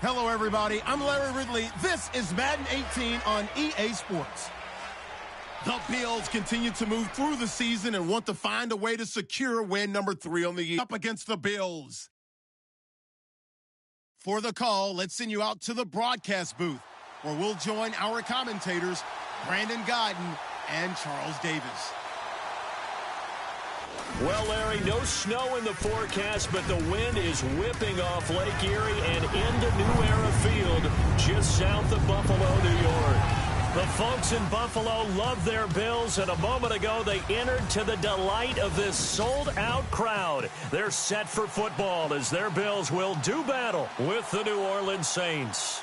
Hello, everybody. I'm Larry Ridley. This is Madden 18 on EA Sports. The Bills continue to move through the season and want to find a way to secure win number 3 on the year. Up against the Bills. For the call, let's send you out to the broadcast booth, where we'll join our commentators, Brandon Godden and Charles Davis. Well, Larry, no snow in the forecast, but the wind is whipping off Lake Erie and into New Era Field, just south of Buffalo, New York. The folks in Buffalo love their Bills, and a moment ago they entered to the delight of this sold-out crowd. They're set for football as their Bills will do battle with the New Orleans Saints.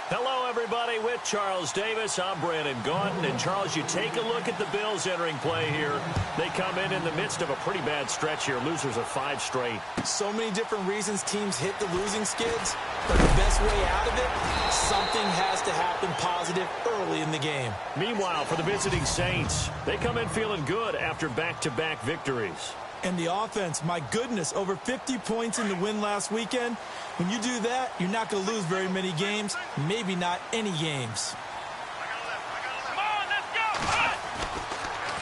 Hello, everybody. With Charles Davis, I'm Brandon Gaudin. And, Charles, you take a look at the Bills entering play here. They come in the midst of a pretty bad stretch here. Losers of 5 straight. So many different reasons teams hit the losing skids, but the best way out of it, something has to happen positive early in the game. Meanwhile, for the visiting Saints, they come in feeling good after back-to-back victories. And the offense, my goodness, over 50 points in the win last weekend. When you do that, you're not going to lose very many games, maybe not any games. Come on, let's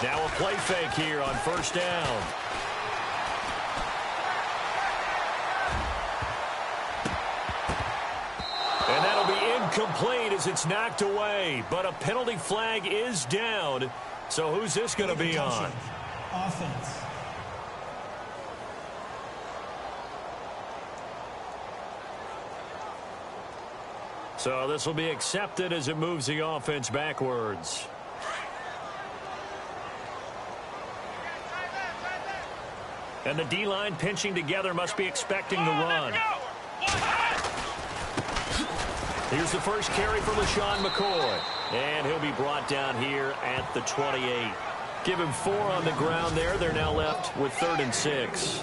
go! Now a play fake here on first down. And that'll be incomplete as it's knocked away. But a penalty flag is down. So who's this going to be on? Offense. So this will be accepted as it moves the offense backwards. And the D-line pinching together must be expecting the run. Here's the first carry for LaShawn McCoy. And he'll be brought down here at the 28. Give him 4 on the ground there. They're now left with 3rd and 6.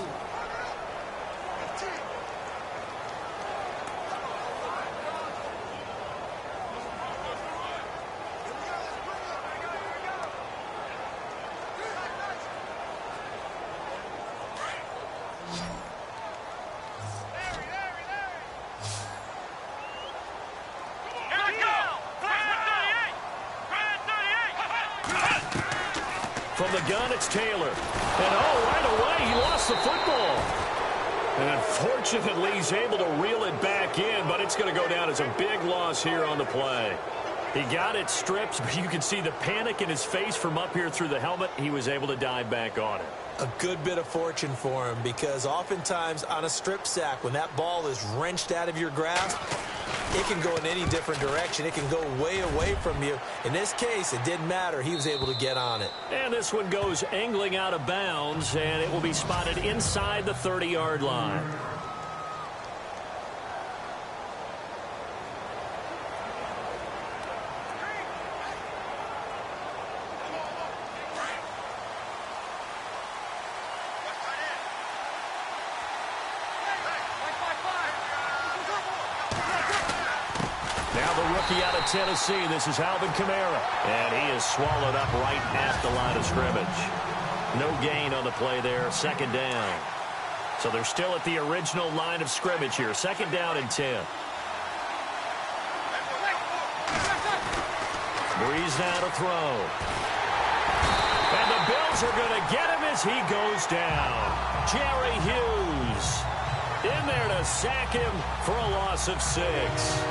From the gun, it's Taylor. And, right away, he lost the football. And unfortunately, he's able to reel it back in, but it's going to go down as a big loss here on the play. He got it stripped, but you can see the panic in his face from up here through the helmet. He was able to dive back on it. A good bit of fortune for him, because oftentimes on a strip sack, when that ball is wrenched out of your grasp, it can go in any different direction. It can go way away from you. In this case, it didn't matter. He was able to get on it. And this one goes angling out of bounds, and it will be spotted inside the 30-yard line. Out of Tennessee, this is Alvin Kamara. And he is swallowed up right at the line of scrimmage. No gain on the play there, 2nd down. So they're still at the original line of scrimmage here. 2nd down and 10. Breeze now to throw. And the Bills are going to get him as he goes down. Jerry Hughes in there to sack him for a loss of 6.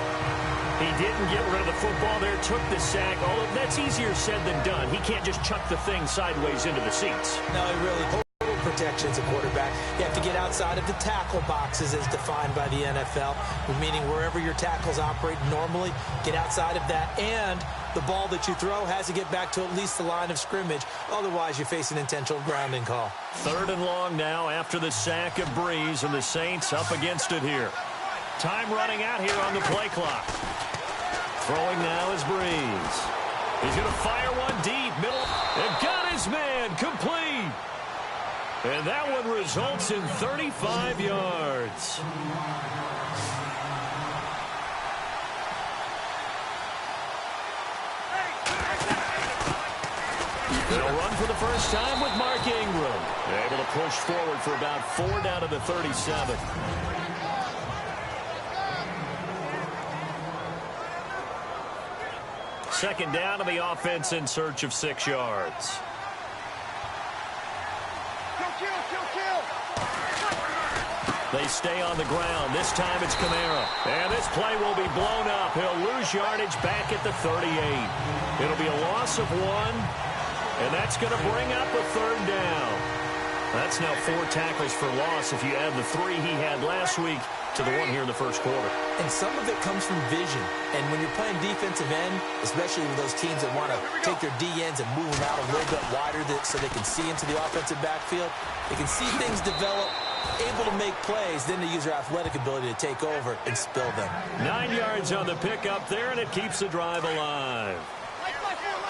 He didn't get rid of the football there, took the sack. Although that's easier said than done. He can't just chuck the thing sideways into the seats. No, he really total protection as a quarterback. You have to get outside of the tackle boxes as defined by the NFL, meaning wherever your tackles operate normally, get outside of that. And the ball that you throw has to get back to at least the line of scrimmage. Otherwise, you face an intentional grounding call. 3rd and long now after the sack of Breeze, and the Saints up against it here. Time running out here on the play clock. Throwing now is Breeze. He's going to fire one deep, middle, and got his man, complete. And that one results in 35 yards. They'll run for the first time with Mark Ingram. Able to push forward for about 4 down to the 37. second down, and the offense in search of 6 yards. They stay on the ground. This time it's Kamara. And this play will be blown up. He'll lose yardage back at the 38. It'll be a loss of 1, and that's going to bring up a third down. That's now 4 tackles for loss if you add the 3 he had last week to the 1 here in the first quarter. And some of it comes from vision. And when you're playing defensive end, especially with those teams that want to take their D-ends and move them out a little bit wider so they can see into the offensive backfield, they can see things develop, able to make plays, then they use their athletic ability to take over and spill them. 9 yards on the pickup there, and it keeps the drive alive.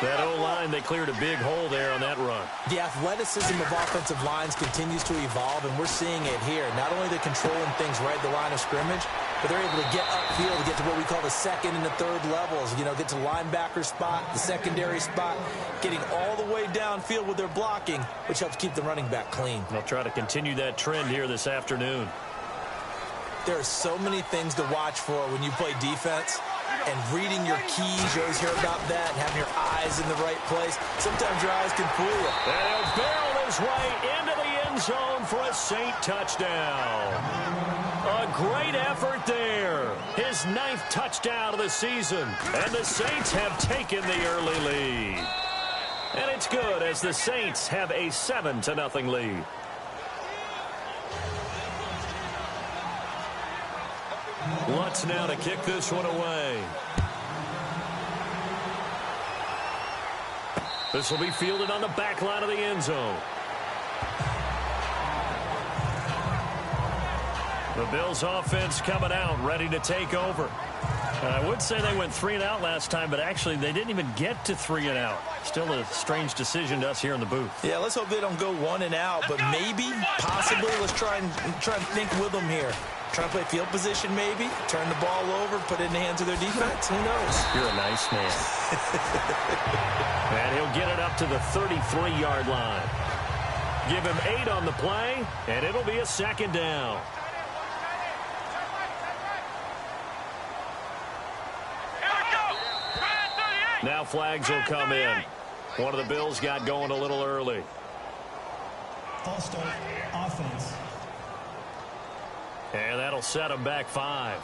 That O-line, they cleared a big hole there on that run. The athleticism of offensive lines continues to evolve, and we're seeing it here. Not only are they controlling things right at the line of scrimmage, but they're able to get upfield to get to what we call the second and the third levels. You know, get to linebacker spot, the secondary spot, getting all the way downfield with their blocking, which helps keep the running back clean. They'll try to continue that trend here this afternoon. There are so many things to watch for when you play defense. And reading your keys, you always hear about that, and having your eyes in the right place. Sometimes your eyes can fool you. And he'll barrel his way into the end zone for a Saint touchdown. A great effort there. His 9th touchdown of the season. And the Saints have taken the early lead. And it's good as the Saints have a 7-0 lead. Lutz now to kick this one away. This will be fielded on the back line of the end zone. The Bills offense coming out, ready to take over. And I would say they went 3 and out last time, but actually they didn't even get to 3 and out. Still a strange decision to us here in the booth. Yeah, let's hope they don't go 1 and out, but maybe, possibly, let's try and think with them here. Try to play field position maybe, turn the ball over, put it in the hands of their defense. Who knows? You're a nice man. And he'll get it up to the 33-yard line. Give him 8 on the play, and it'll be a second down. Now flags will come in. One of the Bills got going a little early. False start, offense. And that'll set them back 5.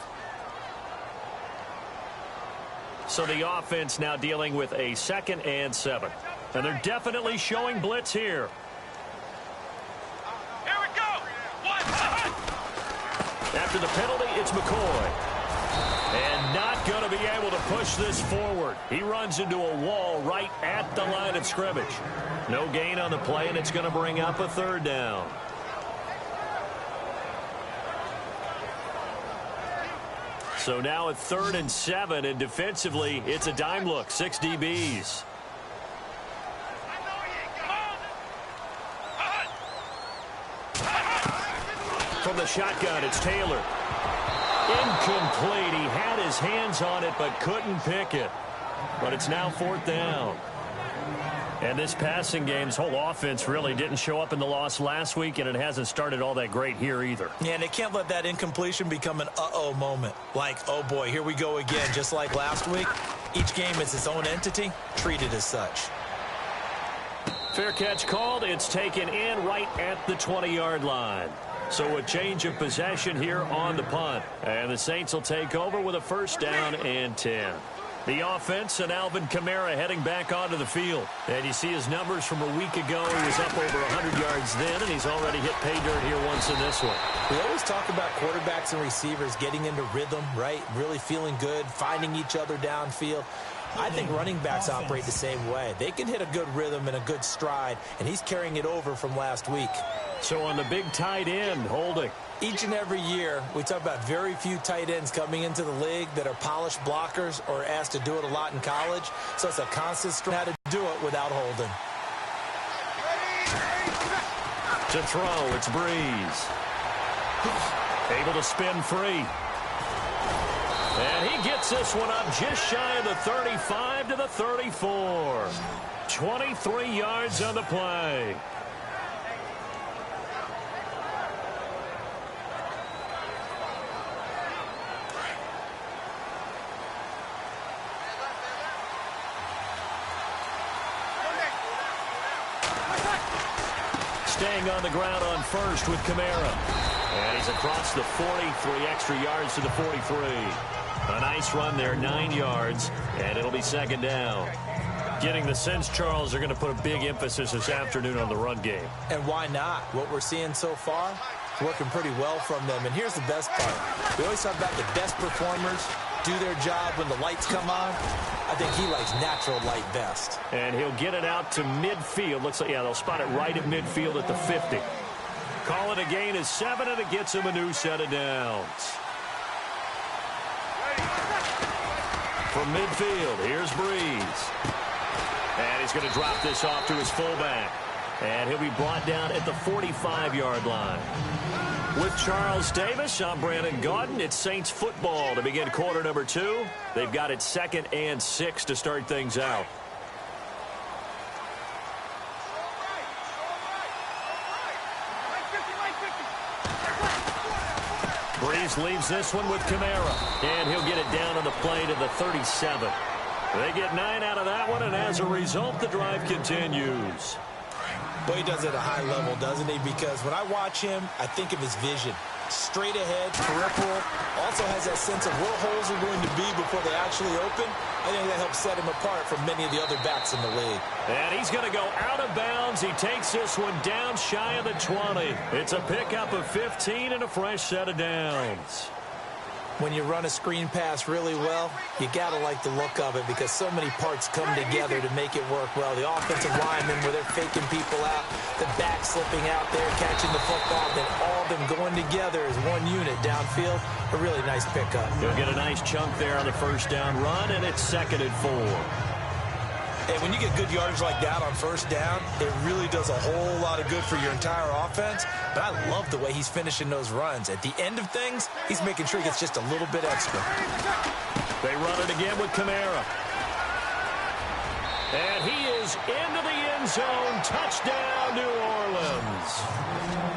So the offense now dealing with a 2nd and 7. And they're definitely showing blitz here. Here we go. After the penalty, it's McCoy. And not going to be able to push this forward. He runs into a wall right at the line of scrimmage. No gain on the play, and it's going to bring up a third down. So now at 3rd and 7, and defensively, it's a dime look, 6 DBs. From the shotgun, it's Taylor. Incomplete. He had his hands on it, but couldn't pick it. But it's now 4th down. And this passing game's whole offense really didn't show up in the loss last week, and it hasn't started all that great here either. Yeah, and they can't let that incompletion become an uh-oh moment. Like, oh boy, here we go again, just like last week. Each game is its own entity, treated as such. Fair catch called. It's taken in right at the 20-yard line. So a change of possession here on the punt. And the Saints will take over with a 1st down and 10. The offense and Alvin Kamara heading back onto the field. And you see his numbers from a week ago. He was up over 100 yards then, and he's already hit pay dirt here once in this one. We always talk about quarterbacks and receivers getting into rhythm, right? Really feeling good, finding each other downfield. I think running backs operate the same way. They can hit a good rhythm and a good stride, and he's carrying it over from last week. So on the big tight end, holding. Each and every year, we talk about very few tight ends coming into the league that are polished blockers or asked to do it a lot in college. So it's a constant struggle how to do it without holding. To throw, it's Breeze. Able to spin free. And he gets this one up just shy of the 35 to the 34. 23 yards on the play. Staying on the ground on first with Kamara. And he's across the 43 extra yards to the 43. A nice run there, 9 yards, and it'll be second down. Getting the sense, Charles, are going to put a big emphasis this afternoon on the run game. And why not? What we're seeing so far, working pretty well from them. And here's the best part. We always talk about the best performers do their job when the lights come on. I think he likes natural light best. And he'll get it out to midfield. Looks like, yeah, they'll spot it right at midfield at the 50. Call it a gain of 7, and it gets him a new set of downs. From midfield, here's Breeze. And he's going to drop this off to his fullback. And he'll be brought down at the 45-yard line. With Charles Davis, I'm Brandon Gaudin. It's Saints football to begin quarter number 2. They've got it 2nd and 6 to start things out. Breeze leaves this one with Kamara. And he'll get it down on the play to the 37. They get 9 out of that one, and as a result, the drive continues. Well, he does it at a high level, doesn't he? Because when I watch him, I think of his vision. Straight ahead, peripheral. Also has that sense of where holes are going to be before they actually open. I think that helps set him apart from many of the other backs in the league. And he's going to go out of bounds. He takes this one down shy of the 20. It's a pickup of 15 and a fresh set of downs. When you run a screen pass really well, you got to like the look of it because so many parts come together to make it work well. The offensive linemen where they're faking people out, the back slipping out there, catching the football, then all of them going together as one unit downfield. A really nice pickup. He'll get a nice chunk there on the first down run, and it's 2nd and 4. And when you get good yardage like that on first down, it really does a whole lot of good for your entire offense. But I love the way he's finishing those runs. At the end of things, he's making sure he gets just a little bit extra. They run it again with Kamara. And he is into the end zone. Touchdown, New Orleans.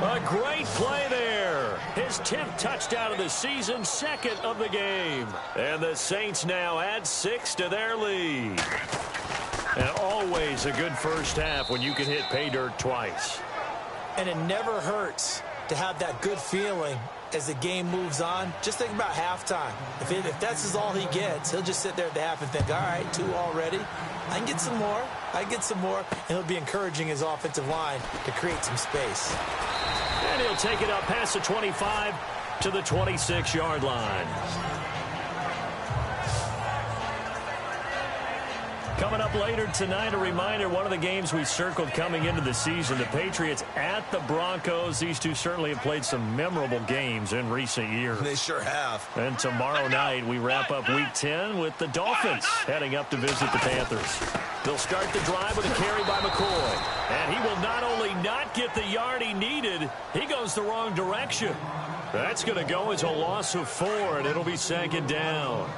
A great play there. His 10th touchdown of the season, 2nd of the game. And the Saints now add 6 to their lead. And always a good first half when you can hit pay dirt twice. And it never hurts to have that good feeling as the game moves on. Just think about halftime. If that's all he gets, he'll just sit there at the half and think, all right, 2 already. I can get some more. I can get some more. And he'll be encouraging his offensive line to create some space. And he'll take it up past the 25 to the 26-yard line. Coming up later tonight, a reminder, one of the games we circled coming into the season, the Patriots at the Broncos. These two certainly have played some memorable games in recent years. They sure have. And tomorrow night, we wrap up Week 10 with the Dolphins heading up to visit the Panthers. They'll start the drive with a carry by McCoy. And he will not only not get the yard he needed, he goes the wrong direction. That's going to go as a loss of 4, and it'll be 2nd down.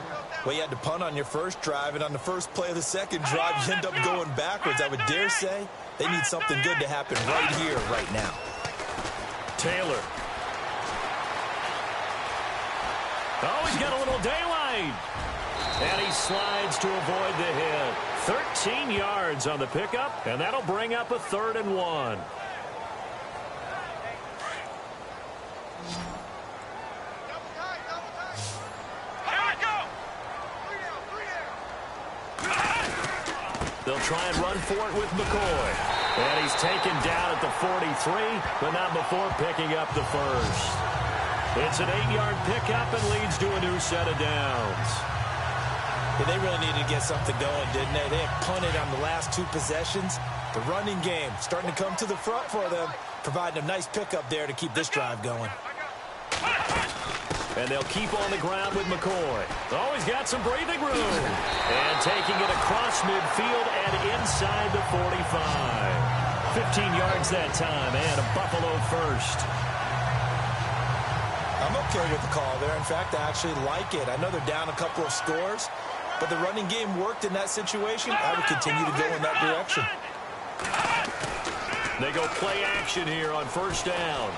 Well, you had to punt on your first drive, and on the first play of the second drive, you end up going backwards. I would dare say they need something good to happen right here, right now. Taylor. Oh, he's got a little daylight. And he slides to avoid the hit. 13 yards on the pickup, and that'll bring up a 3rd and 1. They'll try and run for it with McCoy. And he's taken down at the 43, but not before picking up the first. It's an 8-yard pickup and leads to a new set of downs. Yeah, they really needed to get something going, didn't they? They have punted on the last 2 possessions. The running game starting to come to the front for them, providing a nice pickup there to keep this drive going. And they'll keep on the ground with McCoy. Oh, he's got some breathing room. And taking it across midfield and inside the 45. 15 yards that time and a Buffalo first. I'm okay with the call there. In fact, I actually like it. I know they're down a couple of scores, but the running game worked in that situation. I would continue to go in that direction. They go play action here on first down.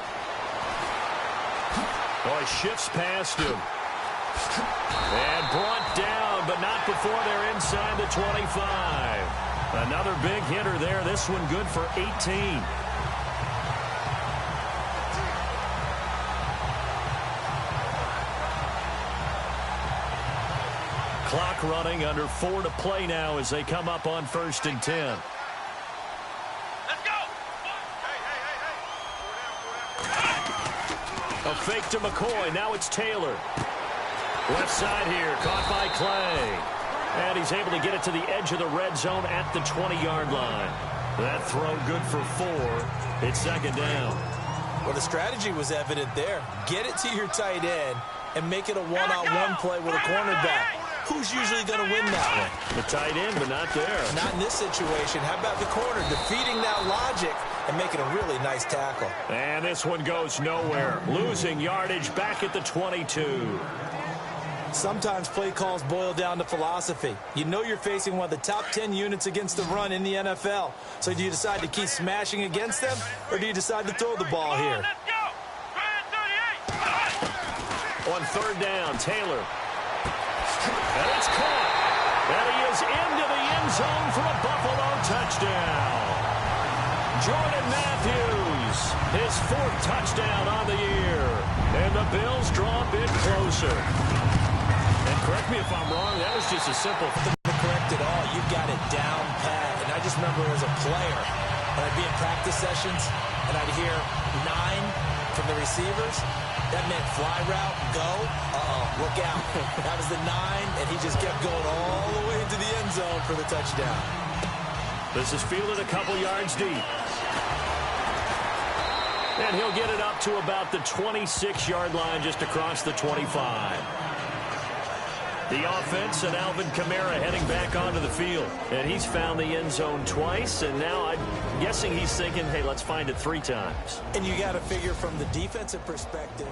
Oh, he shifts past him. And brought down, but not before they're inside the 25. Another big hitter there. This one good for 18. Clock running, under 4 to play now as they come up on 1st and 10. Let's go. A fake to McCoy. Now it's Taylor. Left side here, caught by Clay. And he's able to get it to the edge of the red zone at the 20-yard line. That throw good for 4. It's 2nd down. Well, the strategy was evident there. Get it to your tight end and make it a one-on-one play with a cornerback. Who's usually going to win that one? The tight end, but not there. Not in this situation. How about the corner defeating that logic and making a really nice tackle? And this one goes nowhere. Losing yardage back at the 22. Sometimes play calls boil down to philosophy. You know you're facing one of the top 10 units against the run in the NFL. So do you decide to keep smashing against them, or do you decide to throw the ball here? Let's go. 38. On 3rd down, Taylor. And it's caught. And he is into the end zone for a Buffalo touchdown. Jordan Matthews, his 4th touchdown on the year. And the Bills draw a bit closer. And correct me if I'm wrong, that was just a simple... Correct at all. You got it down pat. And I just remember as a player, when I'd be in practice sessions, and I'd hear 9 from the receivers. That meant fly route, go, look out. That was the 9, and he just kept going all the way into the end zone for the touchdown. This is fielded a couple yards deep. And he'll get it up to about the 26-yard line just across the 25. The offense and Alvin Kamara heading back onto the field. And he's found the end zone twice, and now I'm guessing he's thinking, hey, let's find it 3 times. And you got to figure from the defensive perspective,